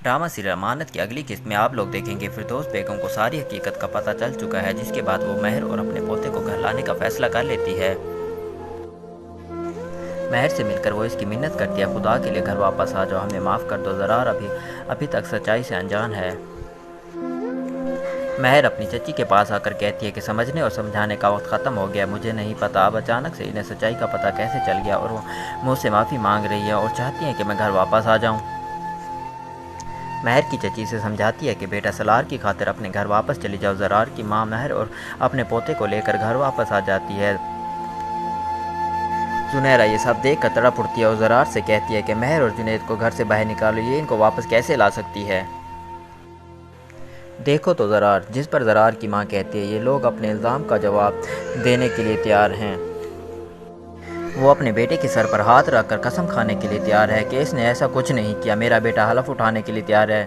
Drama serial अमानत की अगली किस्त में आप लोग देखेंगे फिरदौस बेगम को सारी हकीकत का पता चल चुका है, जिसके बाद वो महर और अपने पोते को घर लाने का फैसला कर लेती है। महर से मिलकर वो इसकी मिन्नत करती है, खुदा के लिए घर वापस आ जाओ, हमें माफ़ कर दो, ज़रार अभी तक सच्चाई से अनजान है। महर अपनी चची के पास आकर कहती है कि समझने और समझाने का वक्त ख़त्म हो गया, मुझे नहीं पता अब अचानक से इन्हें सच्चाई का पता कैसे चल गया, और वो मुझसे माफ़ी मांग रही है और चाहती है कि मैं घर वापस आ जाऊं। महर की चची से समझाती है कि बेटा सलार की खातिर अपने घर वापस चली जाओ। ज़रार की माँ महर और अपने पोते को लेकर घर वापस आ जाती है। जुनैरा ये सब देख कर तड़प उठती है और ज़रार से कहती है कि महर और जुनैद को घर से बाहर निकालो, ये इनको वापस कैसे ला सकती है। देखो तो ज़रार, जिस पर ज़रार की माँ कहती है ये लोग अपने इल्ज़ाम का जवाब देने के लिए तैयार हैं। वो अपने बेटे के सर पर हाथ रखकर कसम खाने के लिए तैयार है कि इसने ऐसा कुछ नहीं किया। मेरा बेटा हलफ उठाने के लिए तैयार है।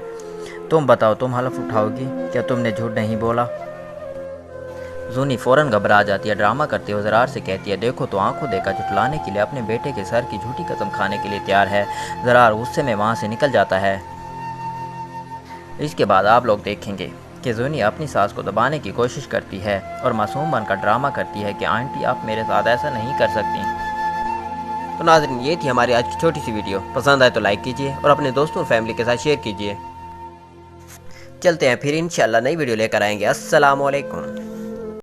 तुम बताओ, तुम हलफ उठाओगी? क्या तुमने झूठ नहीं बोला? जूनी फ़ौरन घबरा जाती है, ड्रामा करते हुए ज़रार से कहती है देखो तो आंखों देखा झुटलाने के लिए अपने बेटे के सर की झूठी कसम खाने के लिए तैयार है। ज़रार गुस्से में वहाँ से निकल जाता है। इसके बाद आप लोग देखेंगे कि जूनी अपनी सास को दबाने की कोशिश करती है और मासूम बनकर ड्रामा करती है कि आंटी आप मेरे साथ ऐसा नहीं कर सकती। तो नाज़रीन, ये थी हमारी आज की छोटी सी वीडियो। पसंद आए तो लाइक कीजिए और अपने दोस्तों और फैमिली के साथ शेयर कीजिए। चलते हैं फिर इंशाल्लाह नई वीडियो लेकर आएंगे। अस्सलाम वालेकुम।